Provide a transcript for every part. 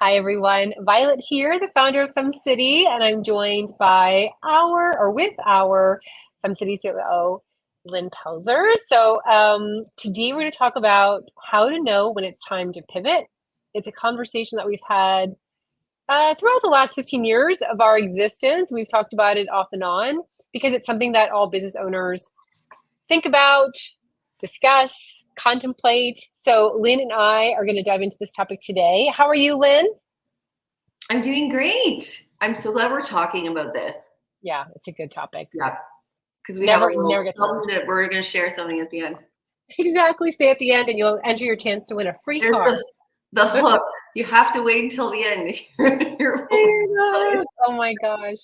Hi, everyone. Violet here, the founder of FemCity, and I'm joined by with our FemCity COO, Lynn Pelzer. Today we're going to talk about how to know when it's time to pivot. It's a conversation that we've had throughout the last 15 years of our existence. We've talked about it off and on because it's something that all business owners think about, discuss, contemplate. So Lynn and I are going to dive into this topic today. How are you, Lynn? I'm doing great. I'm so glad we're talking about this. Yeah, it's a good topic. Yeah, because we Never, have a little never gets old. something that we're going to share something at the end. Exactly. Stay at the end and you'll enter your chance to win a free There's car. the hook. You have to wait until the end. Oh my gosh.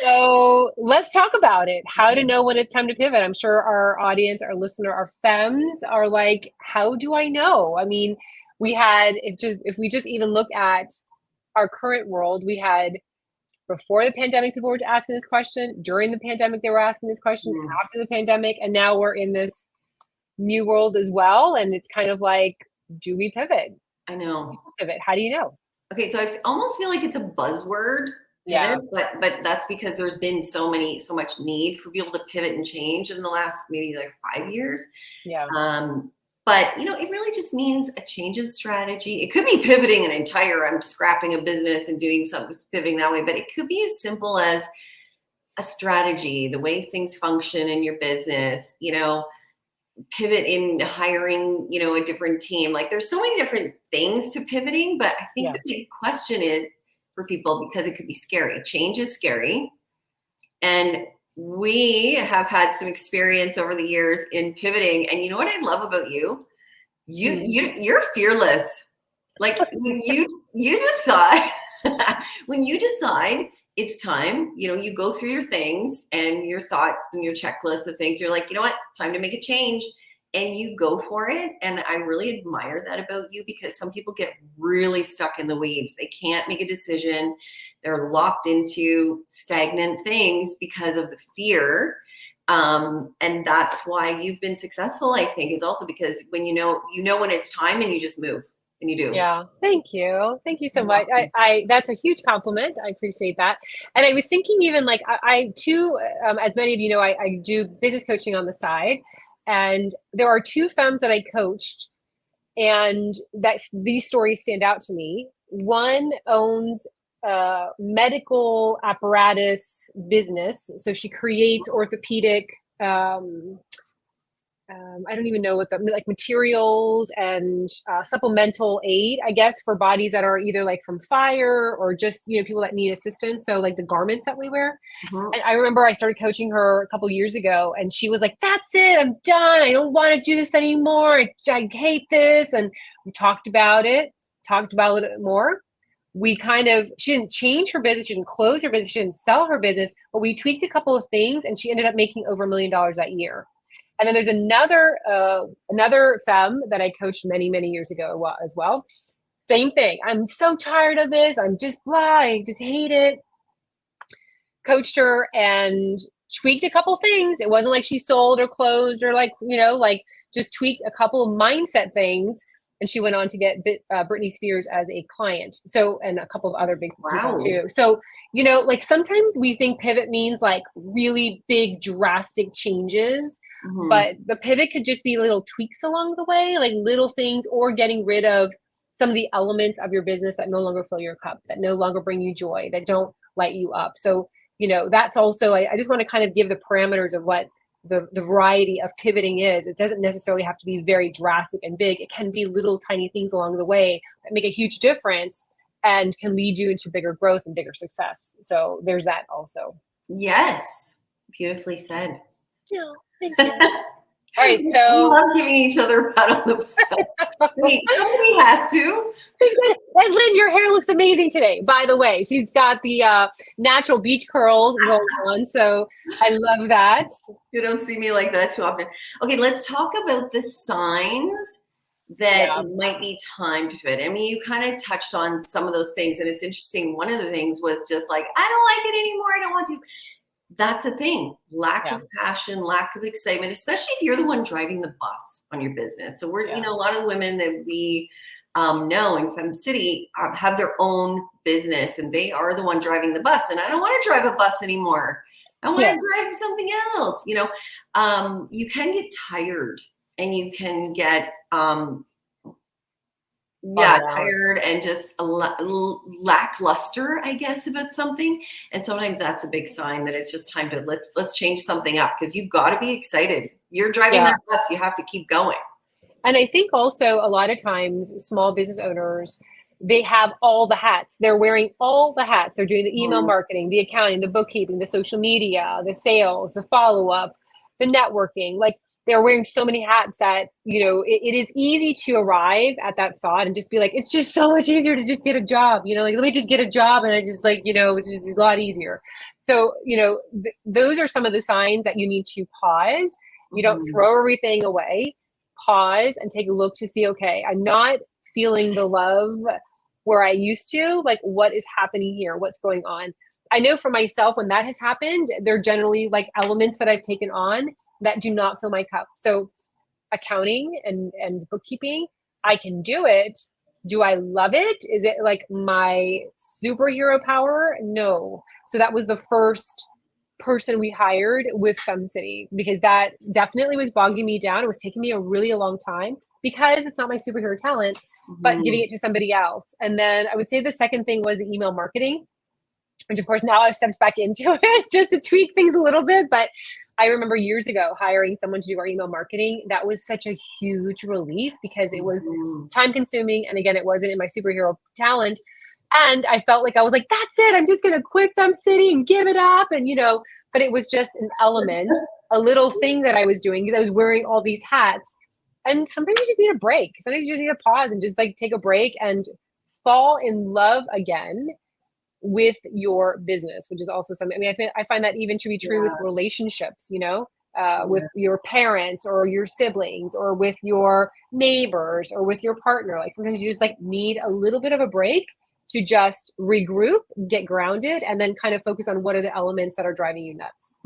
So let's talk about it. How to know when it's time to pivot. I'm sure our audience, our listener, our femmes are like, how do I know? I mean, if we just even look at our current world, we had before the pandemic, people were asking this question. During the pandemic, they were asking this question. After the pandemic, and now we're in this new world as well. And it's kind of like, do we pivot? I know. Pivot. How do you know? Okay, so I almost feel like it's a buzzword. Yeah. But that's because there's been so much need for people to pivot and change in the last maybe like 5 years. Yeah. But it really just means a change of strategy. It could be pivoting I'm scrapping a business and doing something, pivoting that way, but it could be as simple as a strategy, the way things function in your business, pivot in hiring, a different team. Like there's so many different things to pivoting, but I think the big question is for people, because it could be scary. Change is scary. And we have had some experience over the years in pivoting. And you know what I love about you? You're fearless. Like when you decide, when you decide it's time, you go through your things and your thoughts and your checklist of things. You're like, you know what? Time to make a change. And you go for it. And I really admire that about you, because some people get really stuck in the weeds. They can't make a decision. They're locked into stagnant things because of the fear. And that's why you've been successful, I think, is also because when you know when it's time, and you just move and you do. Yeah. Thank you. Thank you so much. I that's a huge compliment. I appreciate that. And I was thinking even like I too, as many of you know, I do business coaching on the side. And there are two femmes that I coached, and these stories stand out to me. One owns a medical apparatus business. So she creates orthopedic, I don't even know what like materials and supplemental aid, I guess, for bodies that are either like from fire or just, people that need assistance. So like the garments that we wear. Mm-hmm. And I remember I started coaching her a couple years ago, and she was like, that's it. I'm done. I don't want to do this anymore. I hate this. And we talked about it a little bit more. She didn't change her business. She didn't close her business. She didn't sell her business, but we tweaked a couple of things, and she ended up making over $1 million that year. And then there's another femme that I coached many, many years ago as well. Same thing. I'm so tired of this. I'm just blah. I just hate it. Coached her and tweaked a couple things. It wasn't like she sold or closed or like just tweaked a couple of mindset things. And she went on to get Britney Spears as a client. So, and a couple of other big people too. So, like sometimes we think pivot means like really big, drastic changes, but the pivot could just be little tweaks along the way, like little things, or getting rid of some of the elements of your business that no longer fill your cup, that no longer bring you joy, that don't light you up. So, that's also, I just want to kind of give the parameters of what the variety of pivoting is. It doesn't necessarily have to be very drastic and big. It can be little tiny things along the way that make a huge difference and can lead you into bigger growth and bigger success. So there's that also. Yes. Beautifully said. Yeah, thank you. All right, so we love giving each other a pat on the back. Wait, somebody has to. And Lynn, your hair looks amazing today, by the way. She's got the natural beach curls going on, so I love that. You don't see me like that too often. Okay, let's talk about the signs that might be time to fit. I mean, you kind of touched on some of those things, and it's interesting. One of the things was just like, I don't like it anymore. I don't want to. That's a thing. Lack of passion, lack of excitement, especially if you're the one driving the bus on your business. So we're, a lot of the women that we No, in Fem City have their own business, and they are the one driving the bus. And I don't want to drive a bus anymore. I want Yeah. to drive something else. You can get tired, and you can get tired and just lackluster, I guess, about something. And sometimes that's a big sign that it's just time to let's change something up, because you've got to be excited. You're driving that bus, you have to keep going. And I think also a lot of times small business owners, they have all the hats. They're wearing all the hats. They're doing the email marketing, the accounting, the bookkeeping, the social media, the sales, the follow-up, the networking. Like, they're wearing so many hats that, it is easy to arrive at that thought and just be like, it's just so much easier to just get a job, like, let me just get a job. And I just it's just a lot easier. So, those are some of the signs that you need to pause. You don't throw everything away. Pause and take a look to see, okay, I'm not feeling the love where I used to. Like, what is happening here? What's going on? I know for myself, when that has happened, there are generally like elements that I've taken on that do not fill my cup. So accounting and bookkeeping, I can do it. Do I love it? Is it like my superhero power? No. So that was the first person we hired with Fem City, because that definitely was bogging me down. It was taking me a long time, because it's not my superhero talent, but giving it to somebody else. And then I would say the second thing was email marketing, which of course now I've stepped back into it just to tweak things a little bit. But I remember years ago hiring someone to do our email marketing. That was such a huge relief, because it was time consuming. And again, it wasn't in my superhero talent. And I felt like I was like, that's it. I'm just going to quit Fem City and give it up. And, but it was just an element, a little thing that I was doing, because I was wearing all these hats. And sometimes you just need a break. Sometimes you just need to pause and just like take a break and fall in love again with your business, which is also something. I mean, I find that even to be true with relationships, with your parents or your siblings or with your neighbors or with your partner. Like, sometimes you just like need a little bit of a break to just regroup, get grounded, and then kind of focus on what are the elements that are driving you nuts.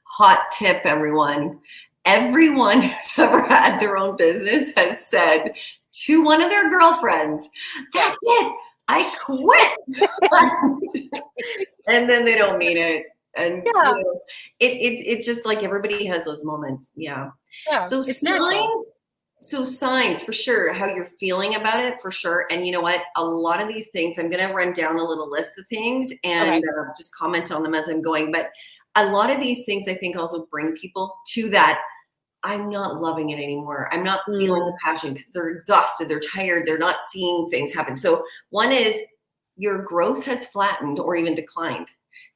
Hot tip, everyone. Everyone who's ever had their own business has said to one of their girlfriends, that's it, I quit. And then they don't mean it. And it's just like everybody has those moments. Yeah. So it's natural. So signs for sure, how you're feeling about it for sure. And you know what? A lot of these things, I'm going to run down a little list of things and just comment on them as I'm going. But a lot of these things I think also bring people to that, I'm not loving it anymore. I'm not feeling the passion, because they're exhausted, they're tired, they're not seeing things happen. So one is your growth has flattened or even declined.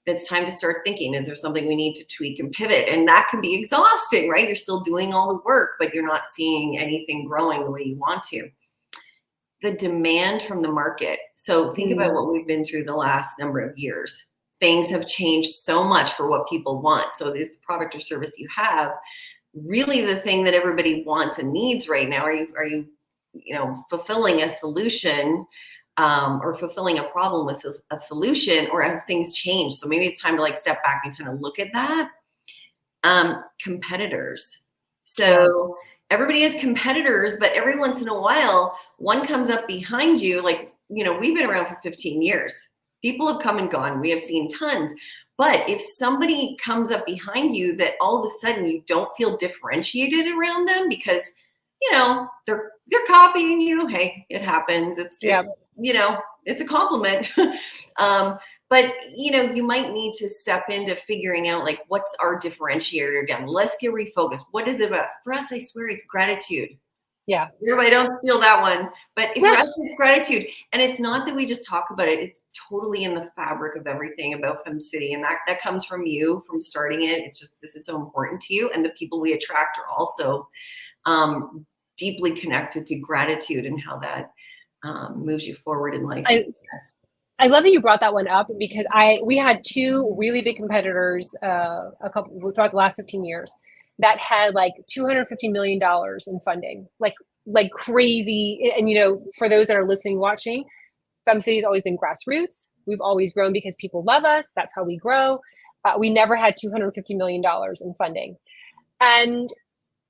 It's time to start thinking, is there something we need to tweak and pivot? And that can be exhausting, right? You're still doing all the work, but you're not seeing anything growing the way you want to. The demand from the market. So think about what we've been through the last number of years. Things have changed so much for what people want. So this product or service you have, really the thing that everybody wants and needs right now, are you fulfilling a solution or fulfilling a problem with a solution, or has things changed? So maybe it's time to like step back and kind of look at that. Competitors. So everybody has competitors, but every once in a while, one comes up behind you. Like, we've been around for 15 years. People have come and gone. We have seen tons. But if somebody comes up behind you that all of a sudden you don't feel differentiated around them because, they're copying you. Hey, it happens. It's a compliment. But, you might need to step into figuring out, like, what's our differentiator again? Let's get refocused. What is it about? For us, I swear it's gratitude. Yeah. Everybody don't steal that one. But for us, it's gratitude. And it's not that we just talk about it. It's totally in the fabric of everything about Fem City. And that comes from you, from starting it. It's just, this is so important to you. And the people we attract are also deeply connected to gratitude and how that moves you forward in life. I love that you brought that one up, because we had two really big competitors throughout the last 15 years that had like $250 million in funding, like crazy. And, for those that are listening, watching, Fem City has always been grassroots. We've always grown because people love us. That's how we grow. We never had $250 million in funding. And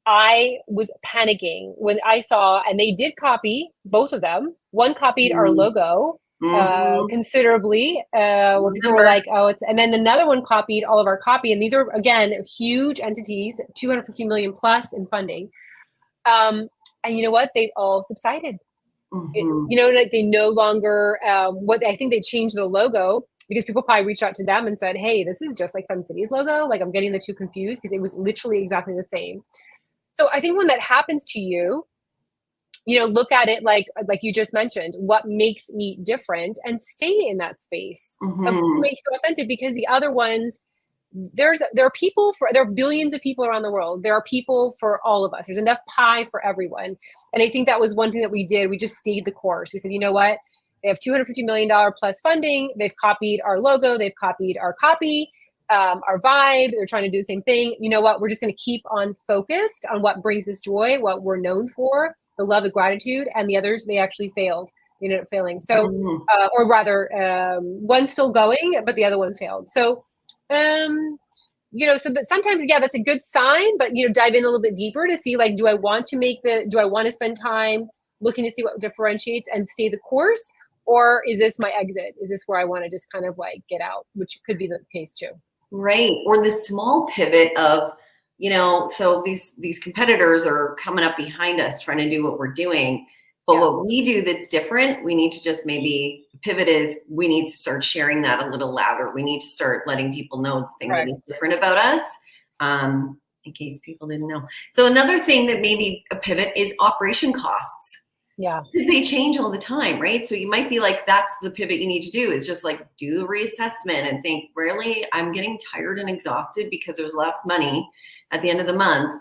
I was panicking when I saw, and they did copy both of them. One copied our logo Mm-hmm. considerably, where people were Remember. like, "Oh, it's," and then another one copied all of our copy. And these are again huge entities, 250 million plus in funding. And you know what? They all subsided. Mm-hmm. Like they no longer. What I think they changed the logo because people probably reached out to them and said, "Hey, this is just like FemCity's logo. Like I'm getting the two confused because it was literally exactly the same." So I think when that happens to you, look at it like you just mentioned, what makes me different and stay in that space of what Mm-hmm. makes you authentic, because the other ones, there are billions of people around the world. There are people for all of us. There's enough pie for everyone. And I think that was one thing that we did. We just stayed the course. We said, you know what? They have $250 million plus funding. They've copied our logo. They've copied our copy, our vibe. They're trying to do the same thing. You know what? We're just going to keep on focused on what brings us joy, what we're known for, the love, the gratitude, and the others, they actually failed. They ended up failing. So, Mm-hmm. or rather, one's still going, but the other one failed. So, so that sometimes, yeah, that's a good sign, but, dive in a little bit deeper to see, like, do I want to spend time looking to see what differentiates and stay the course? Or is this my exit? Is this where I want to just kind of like get out, which could be the case too. Right. Or the small pivot of, so these competitors are coming up behind us trying to do what we're doing. But Yeah, what we do that's different, we need to just maybe pivot is we need to start sharing that a little louder. We need to start letting people know the thing that correct. is different about us, in case people didn't know. So another thing that maybe a pivot is operation costs. Yeah, Because they change all the time, right? So you might be like, that's the pivot you need to do, is just like do a reassessment and think, really, I'm getting tired and exhausted because there's less money at the end of the month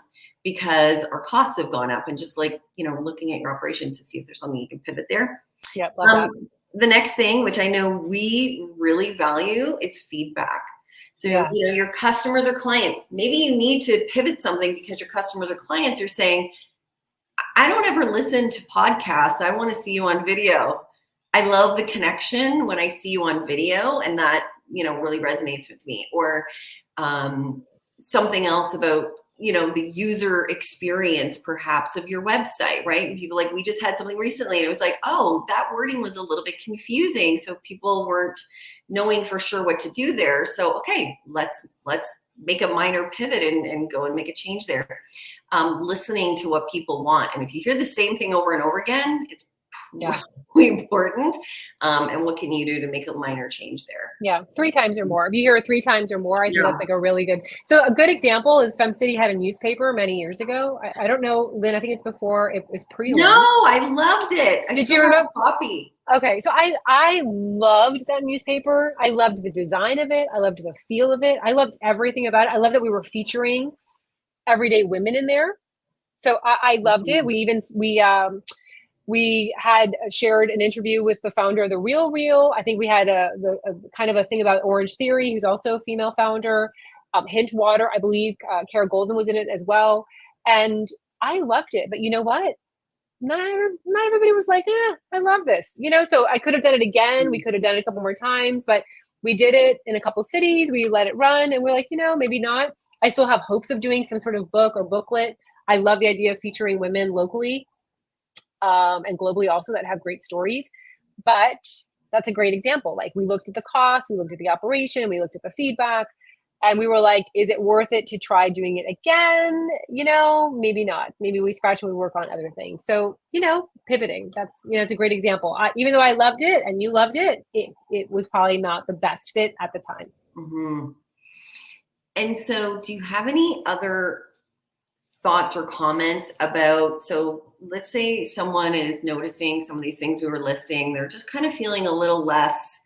because our costs have gone up, and just like, looking at your operations to see if there's something you can pivot there. yeah, love that. The next thing, which I know we really value, is feedback. So, Yeah, your customers or clients, maybe you need to pivot something because your customers or clients are saying, I don't ever listen to podcasts. I want to see you on video. I love the connection when I see you on video, and that, really resonates with me. Or something else about, the user experience perhaps of your website, right? And people like, we just had something recently and it was like, oh, that wording was a little bit confusing. So people weren't knowing for sure what to do there. So, okay, let's make a minor pivot and go and make a change there. Listening to what people want. And if you hear the same thing over and over again, it's yeah. really important. And what can you do to make a minor change there? Yeah, 3 times or more. If you hear it 3 times or more, I think Yeah. that's like a really good. So a good example is FemCity had a newspaper many years ago. I don't know, Lynn. I think it's before it was No, pre-Lynn. I loved it. I Did still you have remember? a copy. Okay, so I loved that newspaper. I loved the design of it. I loved the feel of it. I loved everything about it. I loved that we were featuring everyday women in there. So I loved it. We had shared an interview with the founder of The Real Real. I think we had a kind of a thing about Orange Theory, who's also a female founder. Hint Water, I believe Kara Golden was in it as well. And I loved it. But you know what? Not everybody was like, I love this. So I could have done it again. We could have done it a couple more times, but we did it in a couple cities. We let it run and we're like, maybe not. I still have hopes of doing some sort of book or booklet. I love the idea of featuring women locally and globally also that have great stories. But that's a great example. Like, we looked at the cost, we looked at the operation, we looked at the feedback, and we were like, is it worth it to try doing it again? Maybe not. Maybe we scratch and we work on other things. So, pivoting, that's, it's a great example. Even though I loved it and you loved it, it was probably not the best fit at the time. Mm-hmm. And so do you have any other thoughts or comments about, so let's say someone is noticing some of these things we were listing, they're just kind of feeling a little less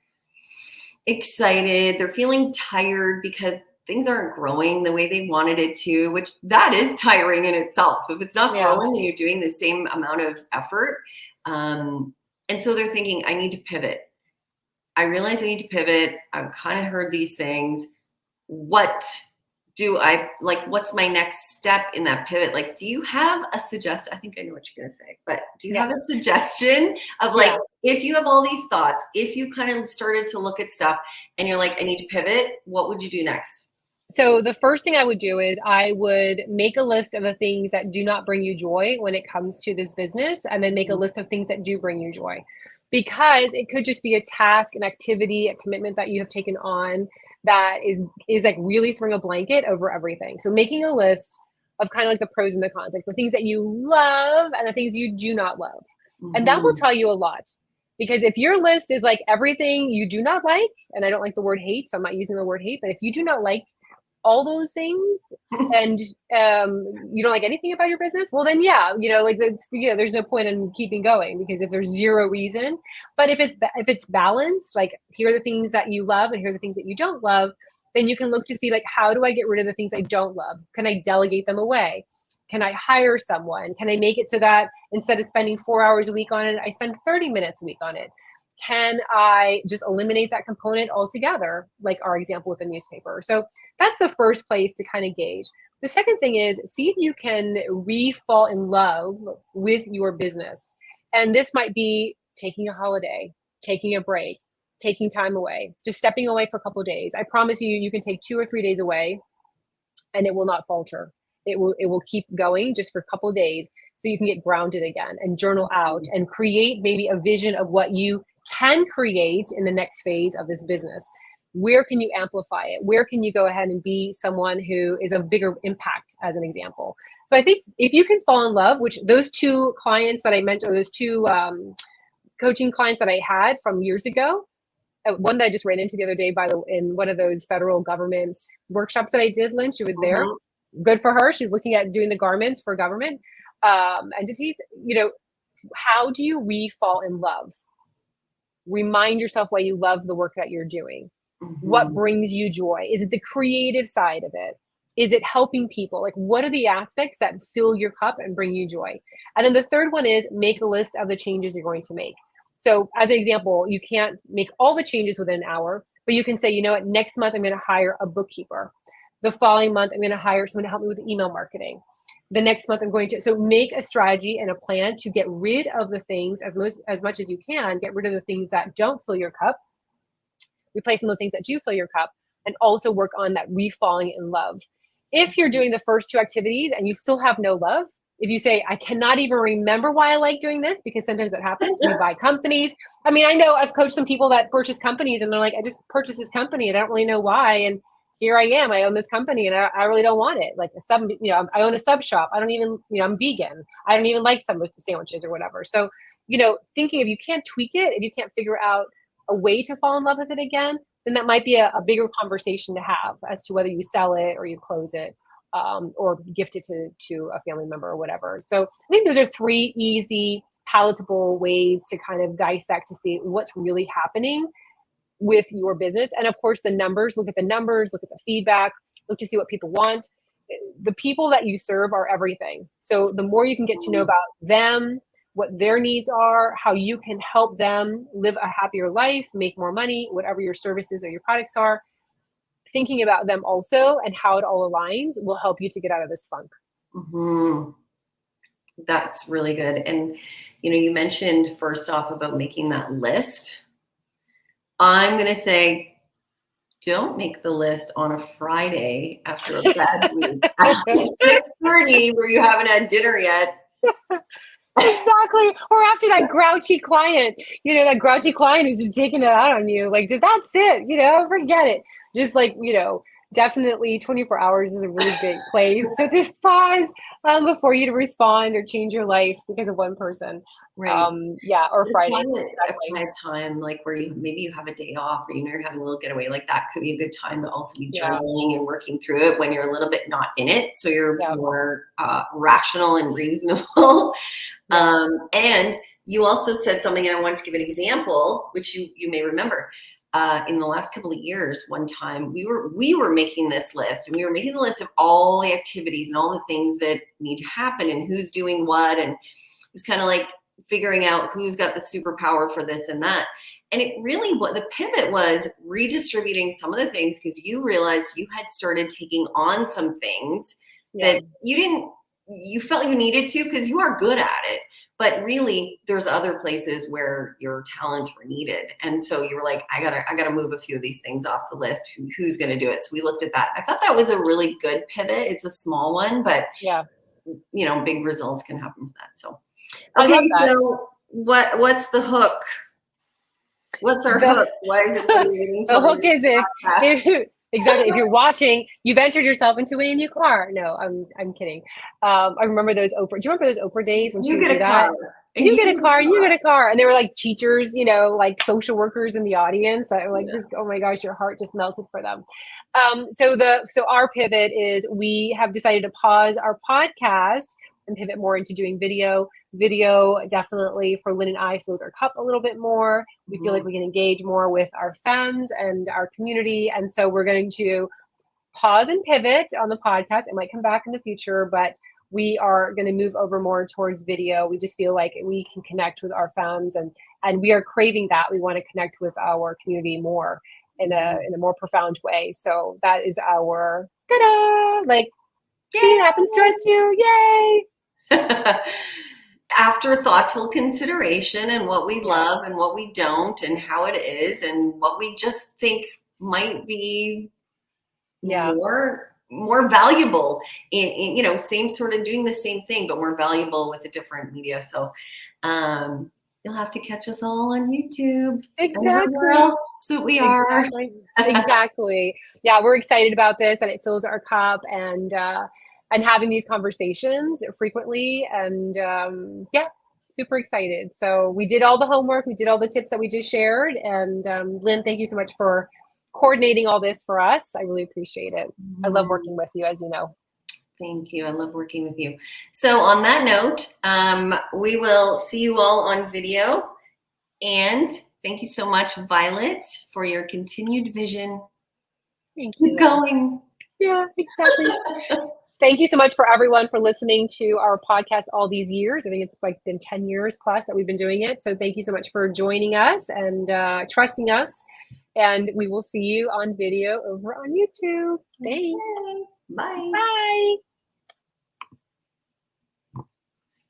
excited, they're feeling tired because things aren't growing the way they wanted it to, which that is tiring in itself. If it's not growing, then you're doing the same amount of effort. And so they're thinking, I need to pivot. I realize I need to pivot. I've kind of heard these things. What do I like? What's my next step in that pivot? Like, do you have a suggestion? I think I know what you're going to say, but do you have a suggestion of like, if you have all these thoughts, if you kind of started to look at stuff and you're like, I need to pivot, what would you do next? So the first thing I would do is I would make a list of the things that do not bring you joy when it comes to this business, and then make a list of things that do bring you joy. Because it could just be a task, an activity, a commitment that you have taken on that is like really throwing a blanket over everything. So making a list of kind of like the pros and the cons, like the things that you love and the things you do not love. And that will Mm-hmm. tell you a lot. Because if your list is like everything you do not like, and I don't like the word hate, so I'm not using the word hate, but if you do not like all those things and you don't like anything about your business, well then yeah, like there's no point in keeping going, because if there's zero reason. But if it's balanced, like here are the things that you love and here are the things that you don't love, then you can look to see like, how do I get rid of the things I don't love? Can I delegate them away? Can I hire someone? Can I make it so that instead of spending 4 hours a week on it, I spend 30 minutes a week on it? Can I just eliminate that component altogether, like our example with the newspaper? So that's the first place to kind of gauge. The second thing is, see if you can re-fall in love with your business. And this might be taking a holiday, taking a break, taking time away, just stepping away for a couple of days. I promise you, you can take 2 or 3 days away and it will not falter. It will keep going just for a couple of days, so you can get grounded again and journal out and create maybe a vision of what you can create in the next phase of this business. Where can you amplify it? Where can you go ahead and be someone who is of bigger impact, as an example? So I think if you can fall in love, which those two clients that I mentioned, or those two coaching clients that I had from years ago, one that I just ran into the other day in one of those federal government workshops that I did, Lynn, she was there. Mm-hmm. Good for her. She's looking at doing the garments for government entities. How do you re-fall in love? Remind yourself why you love the work that you're doing. What brings you joy? Is it the creative side of it? Is it helping people? Like, what are the aspects that fill your cup and bring you joy? And then the third one is make a list of the changes you're going to make. So as an example, you can't make all the changes within an hour, but you can say, you know what, next month I'm going to hire a bookkeeper. The following month, I'm going to hire someone to help me with email marketing. The next month, I'm going to, so make a strategy and a plan to get rid of the things as much as you can, get rid of the things that don't fill your cup, replace them with things that do fill your cup, and also work on that refalling in love. If you're doing the first two activities and you still have no love, if you say, I cannot even remember why I like doing this, because sometimes that happens. We buy companies. I mean, I know I've coached some people that purchase companies and they're like, I just purchased this company and I don't really know why. And here I am, I own this company and I really don't want it. Like I own a sub shop. I don't even, I'm vegan. I don't even like some sandwiches or whatever. So, thinking if you can't tweak it, if you can't figure out a way to fall in love with it again, then that might be a bigger conversation to have as to whether you sell it or you close it, or gift it to a family member or whatever. So I think those are three easy, palatable ways to kind of dissect to see what's really happening with your business. And of course, the numbers, look at the numbers, look at the feedback, look to see what people want. The people that you serve are everything. So the more you can get to know about them, what their needs are, how you can help them live a happier life, make more money, whatever your services or your products are, thinking about them also and how it all aligns will help you to get out of this funk. Mm-hmm. That's really good. And, you mentioned first off about making that list. I'm going to say, don't make the list on a Friday after a bad week at 6:30 where you haven't had dinner yet. Exactly. Or after that grouchy client, that grouchy client who's just taking it out on you. Like, that's it, forget it. Just like, definitely 24 hours is a really great place to just pause before you to respond or change your life because of one person. Right. Or Friday. A quiet time, like where maybe you have a day off or you're having a little getaway, like that could be a good time to also be journaling and working through it when you're a little bit not in it. So you're more rational and reasonable. And you also said something, and I wanted to give an example, which you may remember. In the last couple of years, one time we were making this list, and we were making the list of all the activities and all the things that need to happen and who's doing what. And it was kind of like figuring out who's got the superpower for this and that. And it really, what the pivot was redistributing some of the things, because you realized you had started taking on some things that you didn't you felt you needed to because you are good at it. But really, there's other places where your talents were needed, and so you were like, I gotta move a few of these things off the list. Who's gonna do it? So we looked at that. I thought that was a really good pivot. It's a small one, but Yeah. Big results can happen with that. So, I okay, love that. so what's the hook? What's our hook? Why is it waiting The till hook the is podcast? exactly, if you're watching, you've entered yourself into winning a new car. No, I'm kidding. I remember those Oprah. Do you remember those Oprah days when she You would get do a car, that? and You you get a get a car, you car. get a car, and they were like teachers, like social workers in the audience. That were like, Yeah. just oh my gosh, your heart just melted for them. So our pivot is we have decided to pause our podcast and pivot more into doing video. Video definitely for Lynn and I fills our cup a little bit more. We feel like Mhm. we can engage more with our fans and our community. And so we're going to pause and pivot on the podcast. It might come back in the future, but we are going to move over more towards video. We just feel like we can connect with our fans and we are craving that. We want to connect with our community more in a more profound way. So that is our ta-da! Like, see, it happens to us too. Yay! After thoughtful consideration and what we Yeah. love and what we don't and how it is and what we just think might be Yeah. more valuable in same sort of doing the same thing but more valuable with a different media. So you'll have to catch us all on YouTube and everywhere Exactly. else that we are. Exactly. Exactly. Yeah, we're excited about this and it fills our cup and having these conversations frequently and yeah, super excited. So we did all the homework, we did all the tips that we just shared and Lynn, thank you so much for coordinating all this for us. I really appreciate it. I love working with you, as you know. Thank you. I love working with you. So on that note, we will see you all on video. And thank you so much, Violet, for your continued vision. Thank Keep you. going. Yeah, exactly. Thank you so much for everyone for listening to our podcast all these years. I think it's like been 10 years plus that we've been doing it. So thank you so much for joining us and trusting us. And we will see you on video over on YouTube. Thanks. Bye. Bye.